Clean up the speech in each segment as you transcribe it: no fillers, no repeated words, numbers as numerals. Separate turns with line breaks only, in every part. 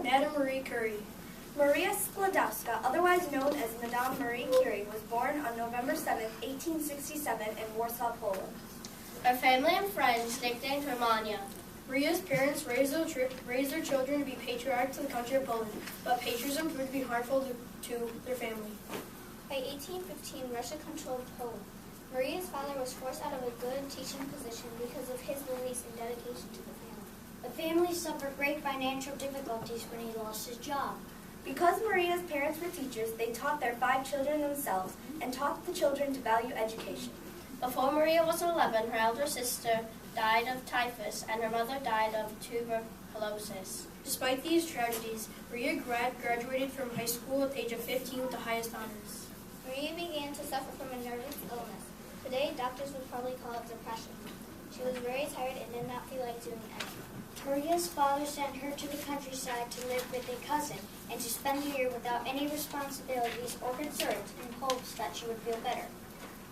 Madame Marie Curie.
Maria Sklodowska, otherwise known as Madame Marie Curie, was born on November 7, 1867 in Warsaw, Poland.
Her family and friends nicknamed her Mania.
Maria's parents raised their children to be patriotic to the country of Poland, but patriotism proved to be harmful to their family.
By 1815, Russia controlled Poland. Maria's father was forced out of a good teaching position because of his beliefs and dedication to the family.
The family suffered great financial difficulties when he lost his job.
Because Maria's parents were teachers, they taught their 5 children themselves and taught the children to value education.
Before Maria was 11, her elder sister died of typhus and her mother died of tuberculosis.
Despite these tragedies, Maria graduated from high school at the age of 15 with the highest honors.
Maria began to suffer from a nervous illness. Today, doctors would probably call it depression. She was very tired and did not feel like doing anything.
Maria's father sent her to the countryside to live with a cousin and to spend the year without any responsibilities or concerns in hopes that she would feel better.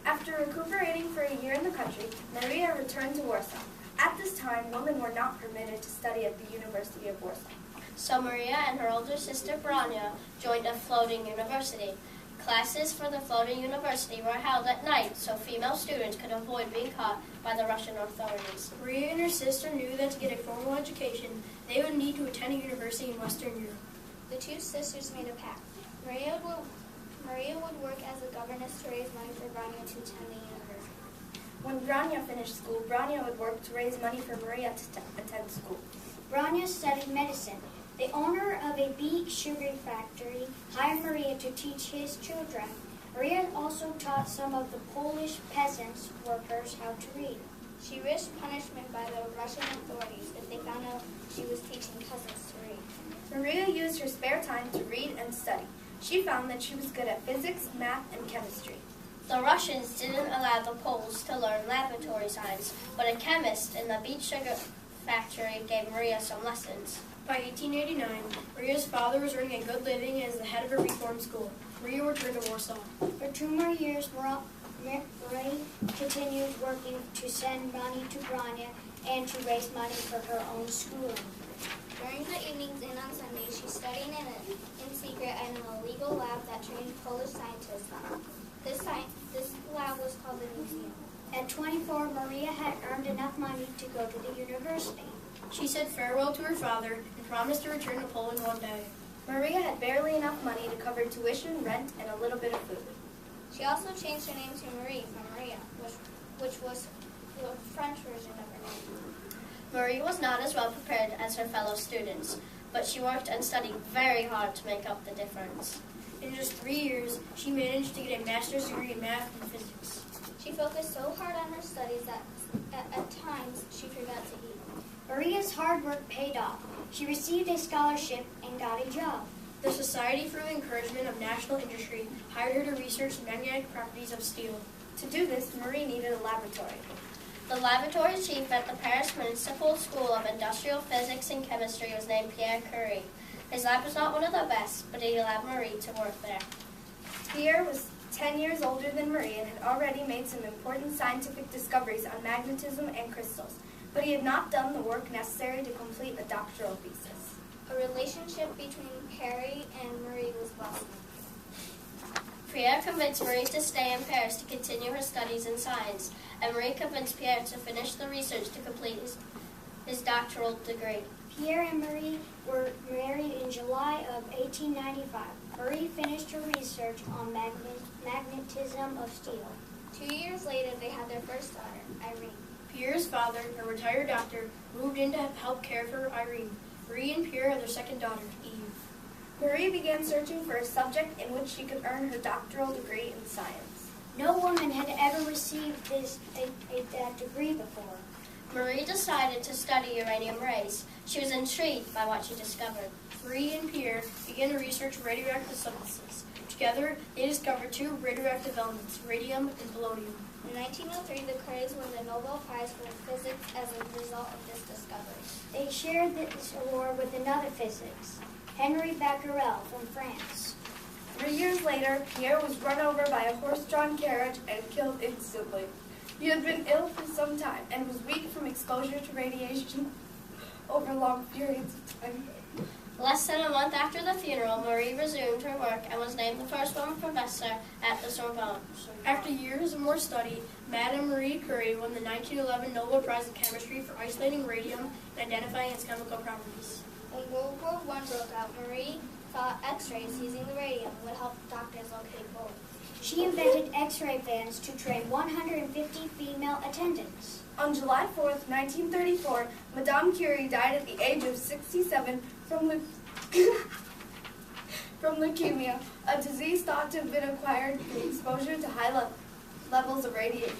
After recuperating for a year in the country, Maria returned to Warsaw. At this time, women were not permitted to study at the University of Warsaw.
So Maria and her older sister Branya joined a floating university. Classes for the floating university were held at night so female students could avoid being caught by the Russian authorities.
Maria and her sister knew that to get a formal education, they would need to attend a university in Western Europe.
The two sisters made a pact. Maria would work as a governess to raise money for Branya to attend the university.
When Branya finished school, Branya would work to raise money for Maria to attend school.
Branya studied medicine. The owner of a beet sugar factory hired Maria to teach his children. Maria also taught some of the Polish peasants workers how to read.
She risked punishment by the Russian authorities if they found out she was teaching cousins to read.
Maria used her spare time to read and study. She found that she was good at physics, math, and chemistry.
The Russians didn't allow the Poles to learn laboratory science, but a chemist in the beet sugar factory gave Maria some lessons.
By 1889, Maria's father was earning a good living as the head of a reform school. Maria returned to Warsaw.
For 2 more years, Maria continued working to send money to Branya and to raise money for her own schooling.
During the evenings and on Sundays, she studied in secret in an illegal lab that trained Polish scientists. This lab was called the museum.
At 24, Maria had earned enough money to go to the university.
She said farewell to her father and promised to return to Poland one day.
Maria had barely enough money to cover tuition, rent, and a little bit of food.
She also changed her name to Marie from Maria, which was the French version of her name.
Marie was not as well prepared as her fellow students, but she worked and studied very hard to make up the difference.
In just 3 years, she managed to get a master's degree in math and physics.
She focused so hard on her studies that at times she forgot to eat.
Maria's hard work paid off. She received a scholarship and got a job.
The Society for the Encouragement of National Industry hired her to research the magnetic properties of steel.
To do this, Marie needed a laboratory.
The laboratory chief at the Paris Municipal School of Industrial Physics and Chemistry was named Pierre Curie. His lab was not one of the best, but he allowed Marie to work there.
Pierre was 10 years older than Marie and had already made some important scientific discoveries on magnetism and crystals, but he had not done the work necessary to complete a doctoral thesis.
A relationship between Pierre and Marie was blossomed.
Pierre convinced Marie to stay in Paris to continue her studies in science, and Marie convinced Pierre to finish the research to complete his doctoral degree.
Pierre and Marie were married in July of 1895. Marie finished her research on magnetism of steel.
2 years later, they had their first daughter, Irene.
Pierre's father, a retired doctor, moved in to help care for Irene. Marie and Pierre had their second daughter, Eve.
Marie began searching for a subject in which she could earn her doctoral degree in science.
No woman had ever received that degree before.
Marie decided to study uranium rays. She was intrigued by what she discovered.
Marie and Pierre began to research radioactive substances. Together, they discovered 2 radioactive elements, radium and polonium.
In 1903, the Curies won the Nobel Prize for Physics as a result of this discovery.
They shared this award with another physicist, Henry Becquerel from France.
3 years later, Pierre was run over by a horse-drawn carriage and killed instantly. He had been ill for some time and was weak from exposure to radiation over long periods of time.
Less than a month after the funeral, Marie resumed her work and was named the first woman professor at the Sorbonne.
After years of more study, Madame Marie Curie won the 1911 Nobel Prize in Chemistry for isolating radium and identifying its chemical properties.
When World War I broke out, Marie thought X-rays using the radium would help doctors locate bullets.
She invented X-ray vans to train 150 female attendants.
On July 4th, 1934, Madame Curie died at the age of 67 from leukemia, a disease thought to have been acquired through exposure to high levels of radiation.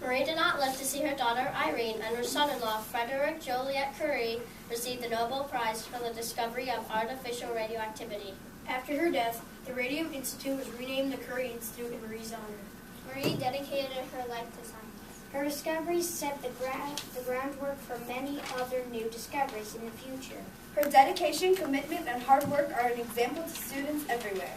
Marie did not live to see her daughter Irene and her son-in-law Frederick Joliet Curie receive the Nobel Prize for the discovery of artificial radioactivity.
After her death, the Radium Institute was renamed the Curie Institute in Marie's honor.
Marie dedicated her life to science.
Her discoveries set the groundwork for many other new discoveries in the future.
Her dedication, commitment, and hard work are an example to students everywhere.